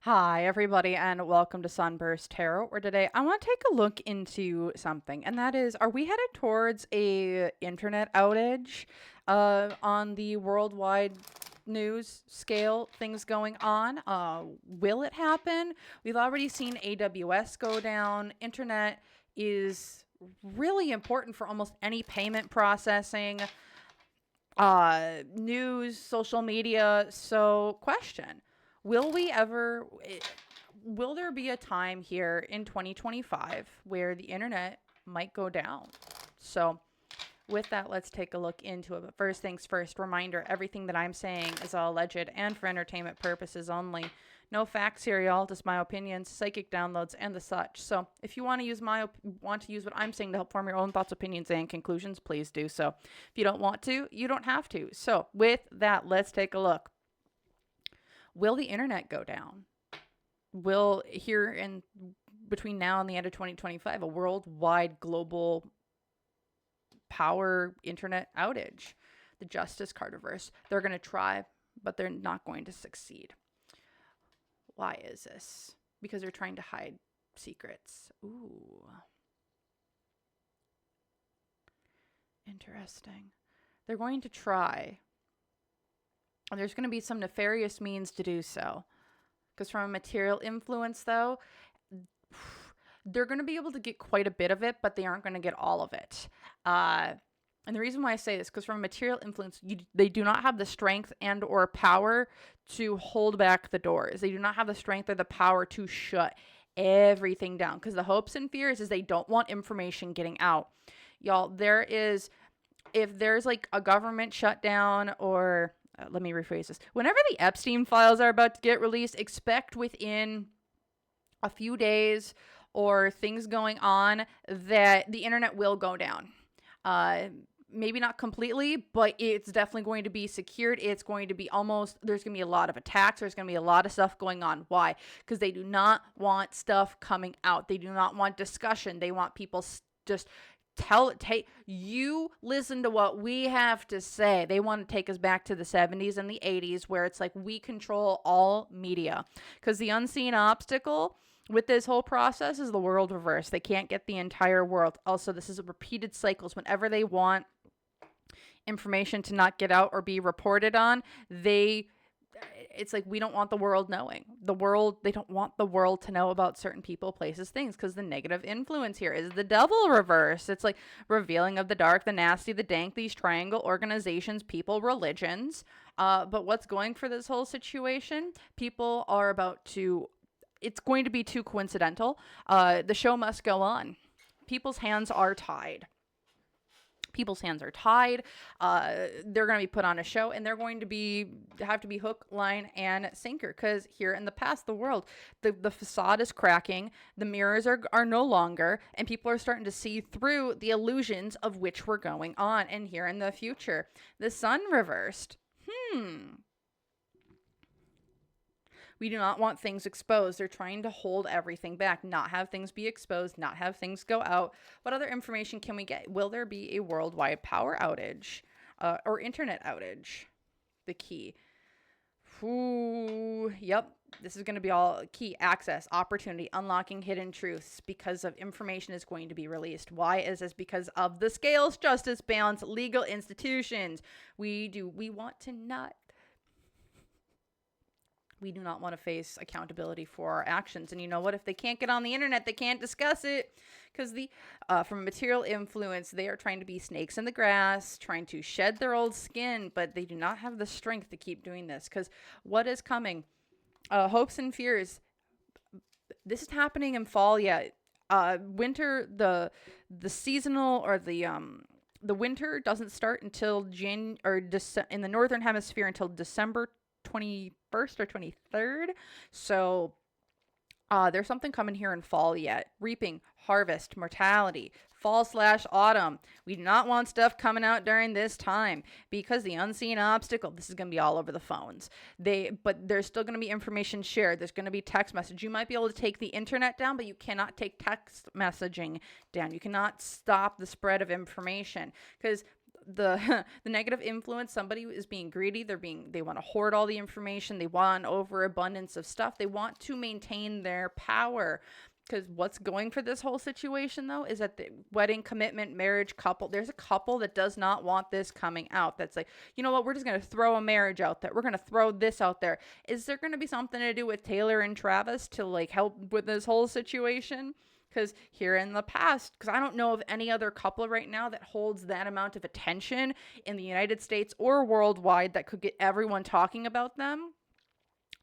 Hi, everybody, and welcome to SunBurst Tarot. Where today I want to take a look into something, and that is: are we headed towards a internet outage on the worldwide news scale? Things going on. Will it happen? We've already seen AWS go down. Internet is really important for almost any payment processing, news, social media. So, question: will we ever? Will there be a time here in 2025 where the internet might go down? So, with that, let's take a look into it. But first things first, reminder: everything that I'm saying is all alleged and for entertainment purposes only. No facts here, y'all. Just my opinions, psychic downloads, and the such. So, if you want to use what I'm saying to help form your own thoughts, opinions, and conclusions, please do so. If you don't want to, you don't have to. So, with that, let's take a look. Will the internet go down? Will here in between now and the end of 2025 a worldwide global power internet outage? The Justice card reverse. They're going to try, but they're not going to succeed. Why is this? Because they're trying to hide secrets. Ooh. Interesting. They're going to try. And there's going to be some nefarious means to do so. Because from a material influence, though, they're going to be able to get quite a bit of it, but they aren't going to get all of it. And the reason why I say this, because from a material influence, they do not have the strength and or power to hold back the doors. They do not have the strength or the power to shut everything down. Because the hopes and fears is they don't want information getting out. Y'all, if there's like a government shutdown or... let me rephrase this. Whenever the Epstein files are about to get released, expect within a few days or things going on that the internet will go down. Maybe not completely, but it's definitely going to be secured. It's going to be there's going to be a lot of attacks. There's going to be a lot of stuff going on. Why? Because they do not want stuff coming out. They do not want discussion. They want people just you listen to what we have to say. They want to take us back to the 70s and the 80s where it's like we control all media. Because the unseen obstacle with this whole process is the world reverse. They can't get the entire world. Also, this is repeated cycles. Whenever they want information to not get out or be reported on, it's like we don't want the world knowing. They don't want the world to know about certain people, places, things, because the negative influence here is the devil reverse. It's like revealing of the dark, the nasty, the dank, these triangle organizations, people, religions. But what's going for this whole situation? People are it's going to be too coincidental. The show must go on. People's hands are tied. They're going to be put on a show, and they're going to have to be hook, line, and sinker. Because here in the past, the facade is cracking, the mirrors are no longer, and people are starting to see through the illusions of which were going on. And here in the future, the sun reversed. We do not want things exposed. They're trying to hold everything back, not have things be exposed, not have things go out. What other information can we get? Will there be a worldwide power outage or internet outage? The key. Yep. This is going to be all key: access, opportunity, unlocking hidden truths because of information is going to be released. Why is this? Because of the scales, justice, balance, legal institutions. We do not want to face accountability for our actions. And you know what? If they can't get on the internet, they can't discuss it. Because from material influence, they are trying to be snakes in the grass, trying to shed their old skin, but they do not have the strength to keep doing this. Because what is coming? Hopes and fears. This is happening in fall yet. Winter, the seasonal or the winter doesn't start until in the northern hemisphere until December 21st or 23rd. So there's something coming here in fall yet. Reaping, harvest, mortality, fall/autumn. We do not want stuff coming out during this time because the unseen obstacle, this is going to be all over the phones. But there's still going to be information shared. There's going to be text message. You might be able to take the internet down, but you cannot take text messaging down. You cannot stop the spread of information because the the negative influence, somebody is being greedy, they want to hoard all the information, they want overabundance of stuff, they want to maintain their power. Because what's going for this whole situation, though, is that the wedding, commitment, marriage, couple, there's a couple that does not want this coming out. That's like, you know what, we're just going to throw a marriage out there. We're going to throw this out there. Is there going to be something to do with Taylor and Travis to like help with this whole situation? Because here in the past, because I don't know of any other couple right now that holds that amount of attention in the United States or worldwide that could get everyone talking about them,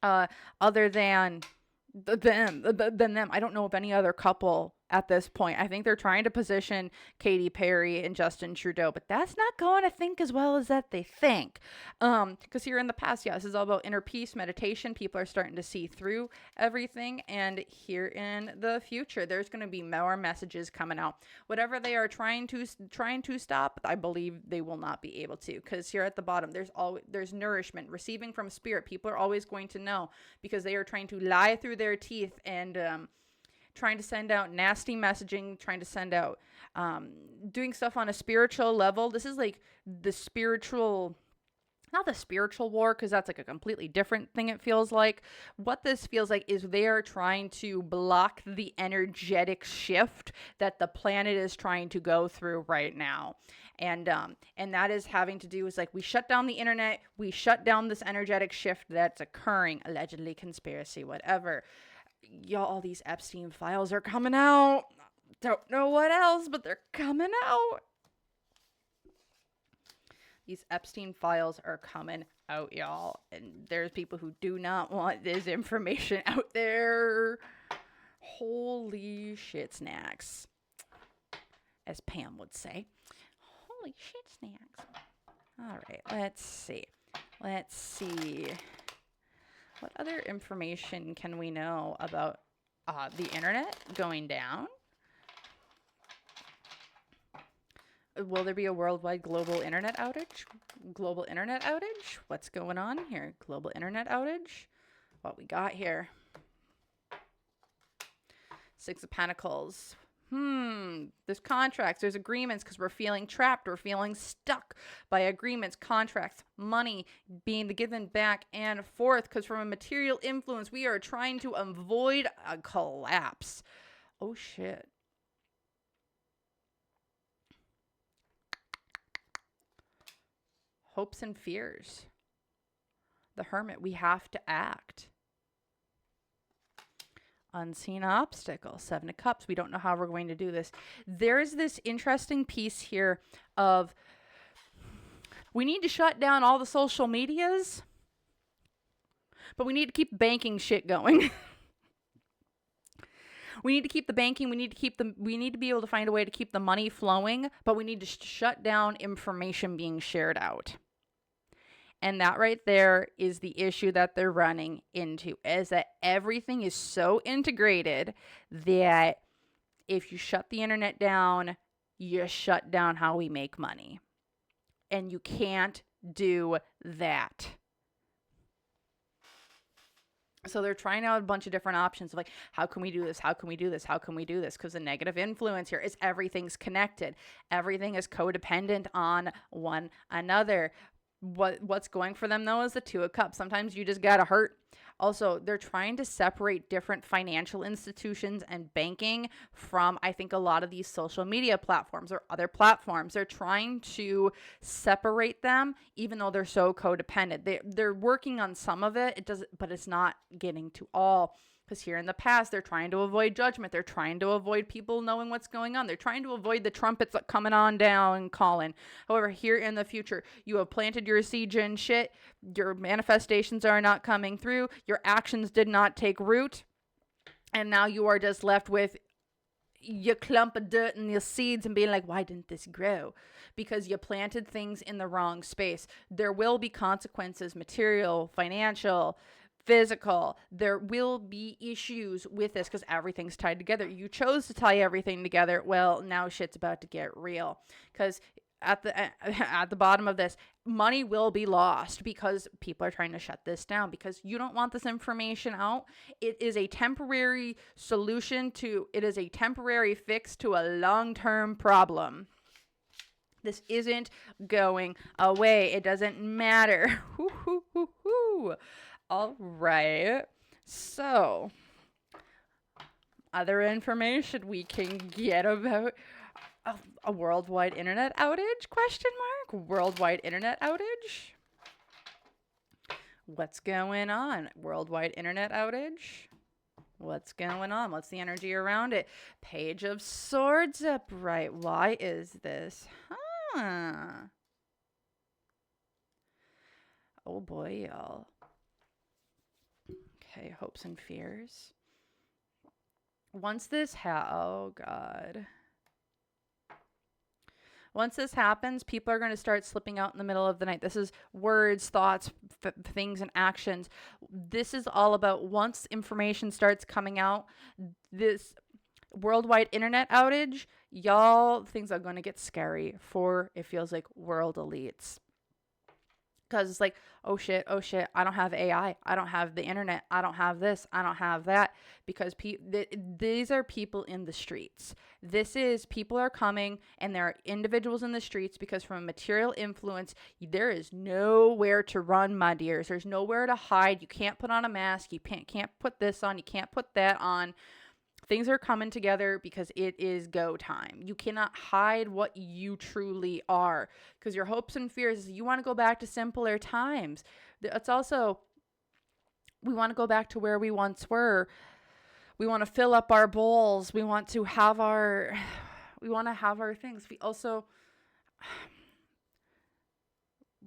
other than them. I don't know of any other couple at this point. I think they're trying to position Katy Perry and Justin Trudeau, but that's not going, I think, as well as that they think. Because here in the past, this is all about inner peace, meditation. People are starting to see through everything, and here in the future, there's going to be more messages coming out. Whatever they are trying to stop, I believe they will not be able to. Because here at the bottom, there's nourishment, receiving from spirit. People are always going to know because they are trying to lie through their teeth and trying to send out nasty messaging, trying to send out, doing stuff on a spiritual level. This is like the spiritual, not the spiritual war, because that's like a completely different thing it feels like. What this feels like is they are trying to block the energetic shift that the planet is trying to go through right now. And that is having to do with like, we shut down the internet, we shut down this energetic shift that's occurring, allegedly, conspiracy, whatever. Y'all, all these Epstein files are coming out. Don't know what else, but they're coming out. These Epstein files are coming out, y'all. And there's people who do not want this information out there. Holy shit snacks, as Pam would say. Holy shit snacks. All right, let's see. What other information can we know about the internet going down? Will there be a worldwide global internet outage? Global internet outage? What's going on here? Global internet outage? What we got here? Six of Pentacles. There's contracts, there's agreements, because we're feeling trapped, we're feeling stuck by agreements, contracts, money being given back and forth, because from a material influence, we are trying to avoid a collapse. Oh, shit. Hopes and fears. The Hermit, we have to act. Unseen obstacle, Seven of Cups. We don't know how we're going to do this. There's this interesting piece here of we need to shut down all the social medias, but we need to keep banking shit going. We need to keep the banking. We need to be able to find a way to keep the money flowing, but we need to shut down information being shared out. And that right there is the issue that they're running into, is that everything is so integrated that if you shut the internet down, you shut down how we make money. And you can't do that. So they're trying out a bunch of different options of like, how can we do this? How can we do this? How can we do this? Because the negative influence here is everything's connected. Everything is codependent on one another. What's going for them, though, is the Two of Cups. Sometimes you just gotta hurt. Also, they're trying to separate different financial institutions and banking from, I think, a lot of these social media platforms or other platforms. They're trying to separate them, even though they're so codependent. They're working on some of it. But it's not getting to all. Because here in the past, they're trying to avoid judgment. They're trying to avoid people knowing what's going on. They're trying to avoid the trumpets coming on down and calling. However, here in the future, you have planted your seed and shit. Your manifestations are not coming through. Your actions did not take root. And now you are just left with your clump of dirt and your seeds and being like, why didn't this grow? Because you planted things in the wrong space. There will be consequences, material, financial, physical. There will be issues with this because everything's tied together. You chose to tie everything together. Well, now shit's about to get real, because at the bottom of this, money will be lost because people are trying to shut this down, because you don't want this information out. It is a temporary solution to, it is a temporary fix to a long-term problem. This isn't going away. It doesn't matter. All right. So, other information we can get about a worldwide internet outage? Question mark. Worldwide internet outage? What's going on? Worldwide internet outage? What's going on? What's the energy around it? Page of Swords upright. Why is this? Oh boy, y'all. Okay, hopes and fears. Once this oh god. Once this happens, people are going to start slipping out in the middle of the night. This is words, thoughts, things, and actions. This is all about once information starts coming out, this worldwide internet outage, y'all, things are going to get scary for, it feels like, world elites. Because it's like, oh shit, I don't have AI, I don't have the internet, I don't have this, I don't have that. Because these are people in the streets. This is, people are coming, and there are individuals in the streets, because from a material influence, there is nowhere to run, my dears. There's nowhere to hide. You can't put on a mask. You can't put this on. You can't put that on. Things are coming together because it is go time. You cannot hide what you truly are, because your hopes and fears is you want to go back to simpler times. It's also, we want to go back to where we once were. We want to fill up our bowls. We want to have our things.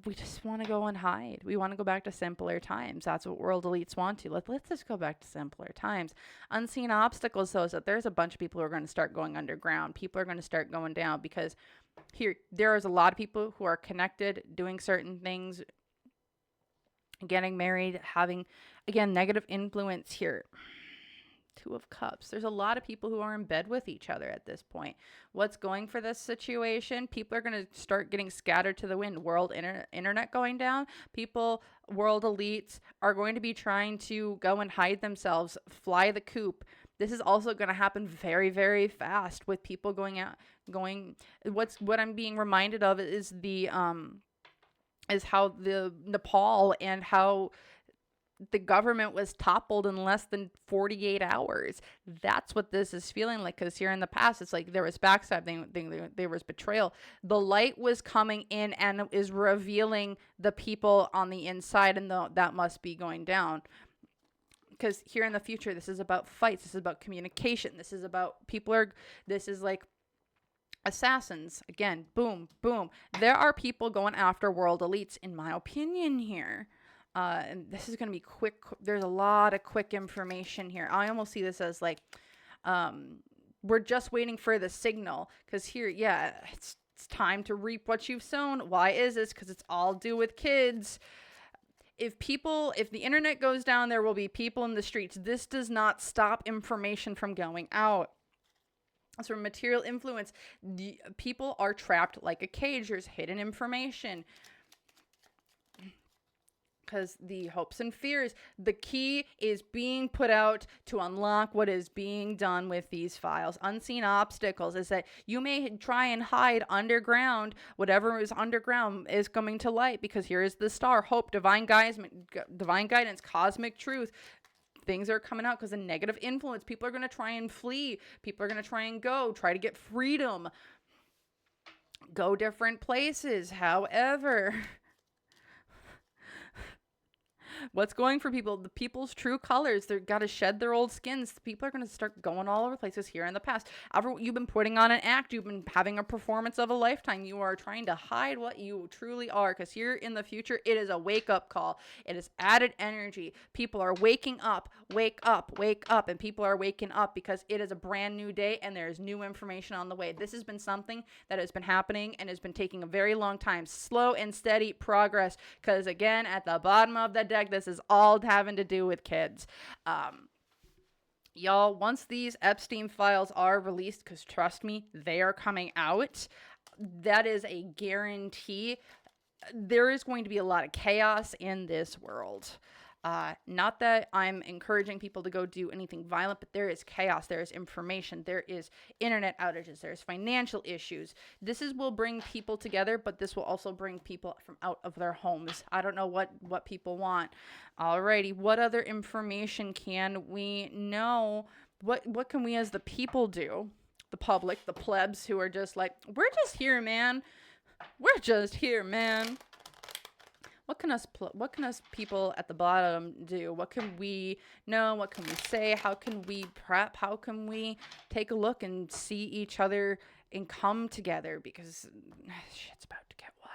We just want to go and hide. We want to go back to simpler times. That's what world elites want to. Let's just go back to simpler times. Unseen obstacles, though, is that there's a bunch of people who are going to start going underground. People are going to start going down, because there is a lot of people who are connected, doing certain things, getting married, having, again, negative influence here. Two of Cups. There's a lot of people who are in bed with each other at this point. What's going for this situation? People are going to start getting scattered to the wind. World internet going down. People, world elites, are going to be trying to go and hide themselves, fly the coop. This is also going to happen very, very fast, with people going out, what I'm being reminded of is is how the Nepal, and how the government was toppled in less than 48 hours. That's what this is feeling like, because here in the past, it's like there was backstabbing, there was betrayal. The light was coming in and is revealing the people on the inside, and that must be going down. Because here in the future, this is about fights, this is about communication, this is about this is like assassins. Again, boom, boom. There are people going after world elites, in my opinion, here. And this is going to be quick. There's a lot of quick information here. I almost see this as like, we're just waiting for the signal. Because here, yeah, it's time to reap what you've sown. Why is this? Because it's all do with kids. If the internet goes down, there will be people in the streets. This does not stop information from going out. So material influence, people are trapped like a cage. There's hidden information. Because the hopes and fears, the key is being put out to unlock what is being done with these files. Unseen obstacles is that you may try and hide underground. Whatever is underground is coming to light, because here is the star. Hope, divine guidance, cosmic truth. Things are coming out because of negative influence. People are going to try and flee. People are going to try and try to get freedom. Go different places. However, what's going for people? The people's true colors. They've got to shed their old skins. People are going to start going all over places here in the past. You've been putting on an act. You've been having a performance of a lifetime. You are trying to hide what you truly are, because here in the future, it is a wake-up call. It is added energy. People are waking up. Wake up, wake up. And people are waking up because it is a brand new day and there's new information on the way. This has been something that has been happening and has been taking a very long time. Slow and steady progress, because again, at the bottom of the deck, this is all having to do with kids. Y'all, once these Epstein files are released, because trust me, they are coming out, that is a guarantee. There is going to be a lot of chaos in this world. Not that I'm encouraging people to go do anything violent, but there is chaos, there is information, there is internet outages, there's financial issues. Will bring people together, but this will also bring people from out of their homes. I don't know what people want. Alrighty, what other information can we know? What can we as the people do? The public, the plebs who are just like, we're just here, man. We're just here, man. What can us people at the bottom do? What can we know? What can we say? How can we prep? How can we take a look and see each other and come together? Because shit's about to get wild.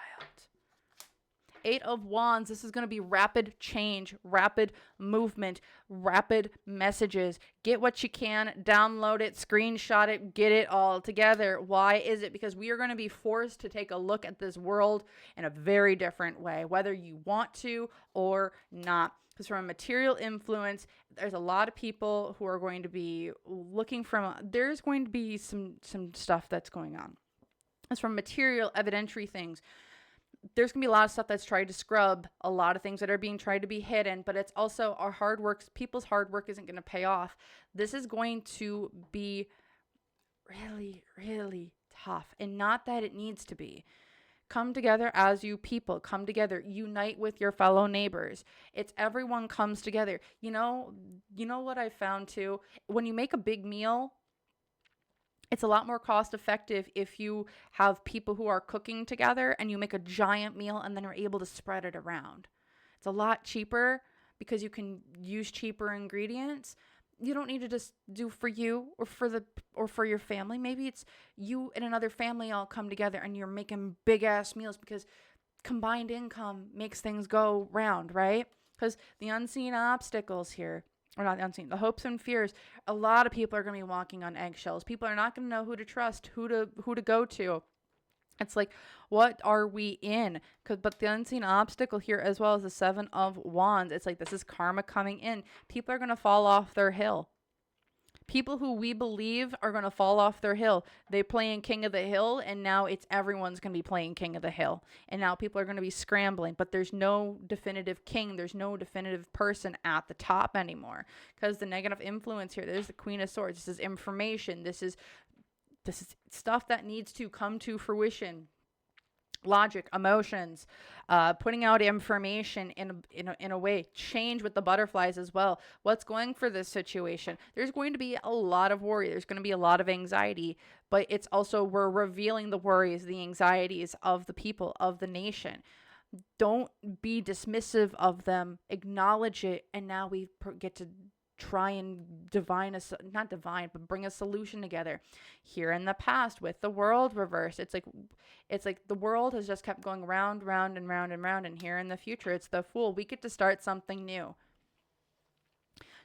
8 of Wands. This is going to be rapid change, rapid movement, rapid messages. Get what you can, download it, screenshot it, get it all together. Why is it? Because we are going to be forced to take a look at this world in a very different way, whether you want to or not. Because from a material influence, there's a lot of people who are going to be looking from, there's going to be some stuff that's going on. It's from material evidentiary things. There's going to be a lot of stuff that's tried to scrub, a lot of things that are being tried to be hidden, but it's also our hard work. People's hard work isn't going to pay off. This is going to be really, really tough, and not that it needs to be. Come together as you people. Come together. Unite with your fellow neighbors. It's everyone comes together. You know what I found too? When you make a big meal, it's a lot more cost effective if you have people who are cooking together and you make a giant meal and then are able to spread it around. It's a lot cheaper because you can use cheaper ingredients. You don't need to just do for you or for your family. Maybe it's you and another family all come together and you're making big ass meals because combined income makes things go round, right? Because the unseen obstacles here, or not unseen, the hopes and fears, a lot of people are going to be walking on eggshells. People are not going to know who to trust, who to go to. It's like, what are we in? But the unseen obstacle here, as well as the 7 of Wands, it's like this is karma coming in. People are going to fall off their hill. People who we believe are going to fall off their hill. They playing King of the Hill, and now it's everyone's going to be playing King of the Hill. And now people are going to be scrambling, but there's no definitive king. There's no definitive person at the top anymore because the negative influence here, there's the Queen of Swords. This is information. This is stuff that needs to come to fruition. Logic, emotions, putting out information in a way. Change with the butterflies as well. What's going for this situation? There's going to be a lot of worry. There's going to be a lot of anxiety, but it's also we're revealing the worries, the anxieties of the people, of the nation. Don't be dismissive of them. Acknowledge it, and now we get to try and bring a solution together. Here in the past with the world reversed, it's like the world has just kept going round and round and round, and here in the future it's the Fool. We get to start something new.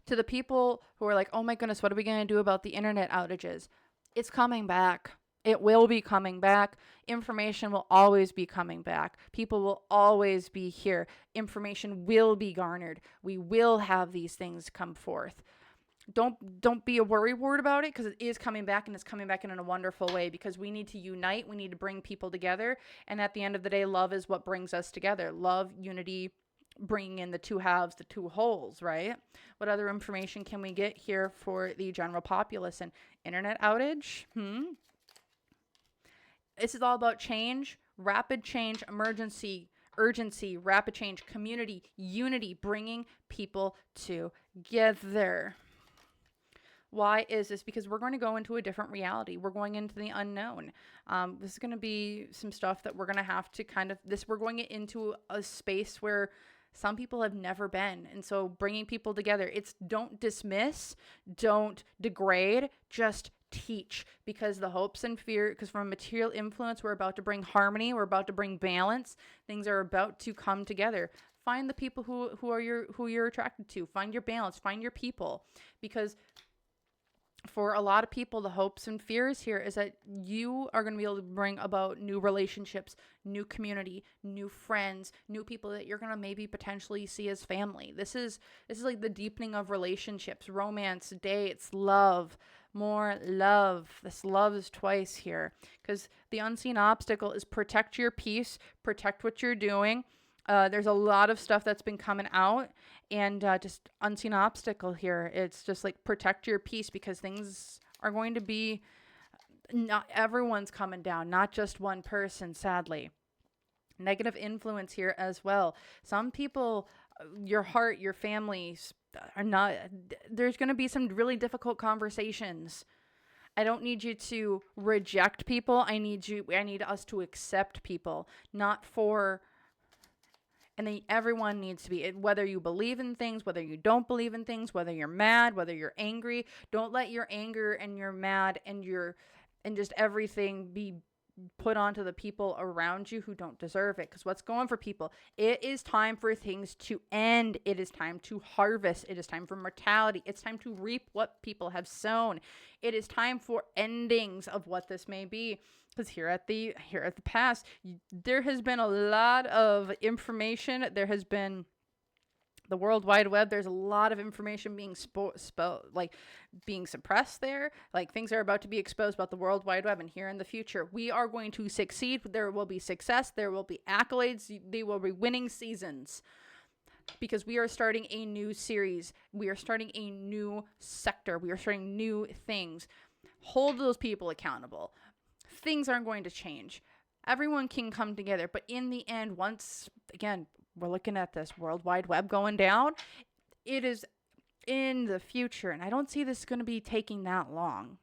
To the people who are like, oh my goodness, what are we going to do about the internet outages? It's coming back. It will be coming back. Information will always be coming back. People will always be here. Information will be garnered. We will have these things come forth. Don't be a worrywart about it, because it is coming back, and it's coming back in a wonderful way, because we need to unite. We need to bring people together. And at the end of the day, love is what brings us together. Love, unity, bringing in the two halves, the two wholes, right? What other information can we get here for the general populace? An internet outage? This is all about change, rapid change, emergency, urgency, rapid change, community, unity, bringing people together. Why is this? Because we're going to go into a different reality. We're going into the unknown. This is going to be some stuff that we're going to have to we're going into a space where some people have never been. And so bringing people together, don't dismiss, don't degrade, just teach, because the hopes and fear, because from a material influence, we're about to bring harmony, we're about to bring balance, things are about to come together. Find the people who you're attracted to, find your balance, find your people, because for a lot of people, the hopes and fears here is that you are going to be able to bring about new relationships, new community, new friends, new people that you're going to maybe potentially see as family. This is like the deepening of relationships, romance, dates, love, more love. This love is twice here, because the unseen obstacle is protect your peace, protect what you're doing. There's a lot of stuff that's been coming out, and just unseen obstacle here. It's just like protect your peace, because things are going to be, not everyone's coming down, not just one person, sadly. Negative influence here as well. Some people, your heart, your families are not, there's going to be some really difficult conversations. I don't need you to reject people. I need us to accept people, not for, and then everyone needs to be, whether you believe in things, whether you don't believe in things, whether you're mad, whether you're angry, don't let your anger and your mad and just everything be put onto the people around you who don't deserve it. Because what's going for people, it is time for things to end. It is time to harvest. It is time for mortality. It's time to reap what people have sown. It is time for endings of what this may be. Because here at the past, there has been a lot of information. There has been the World Wide Web. There's a lot of information being being suppressed there. Like, things are about to be exposed about the World Wide Web, and here in the future, we are going to succeed. There will be success. There will be accolades. They will be winning seasons, because we are starting a new series. We are starting a new sector. We are starting new things. Hold those people accountable. Things aren't going to change. Everyone can come together, but in the end, once again, we're looking at this World Wide Web going down. It is in the future, and I don't see this going to be taking that long.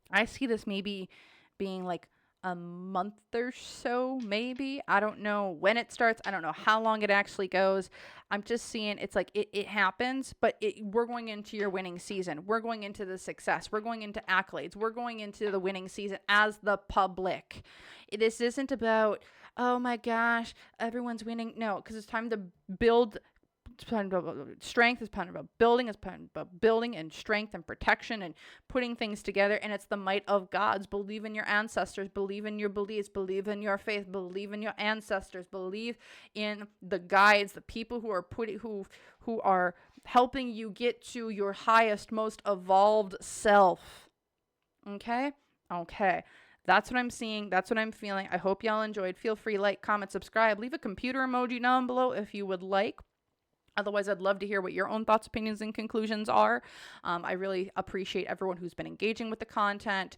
I see this maybe being like a month or so, maybe. I don't know when it starts. I don't know how long it actually goes. I'm just seeing it's like it happens, but we're going into your winning season. We're going into the success. We're going into accolades. We're going into the winning season as the public. This isn't about, oh my gosh, everyone's winning. No, because it's time to build. It's time about strength. It's time about building. It's time about building and strength and protection and putting things together. And it's the might of God's. Believe in your ancestors. Believe in your beliefs. Believe in your faith. Believe in your ancestors. Believe in the guides, the people who are who are helping you get to your highest, most evolved self. Okay? Okay. That's what I'm seeing. That's what I'm feeling. I hope y'all enjoyed. Feel free, like, comment, subscribe. Leave a computer emoji down below if you would like. Otherwise, I'd love to hear what your own thoughts, opinions, and conclusions are. I really appreciate everyone who's been engaging with the content,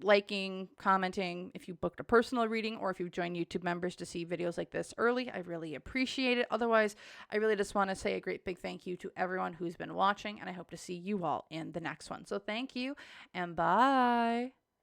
liking, commenting. If you booked a personal reading or if you've joined YouTube members to see videos like this early, I really appreciate it. Otherwise, I really just want to say a great big thank you to everyone who's been watching, and I hope to see you all in the next one. So thank you, and bye.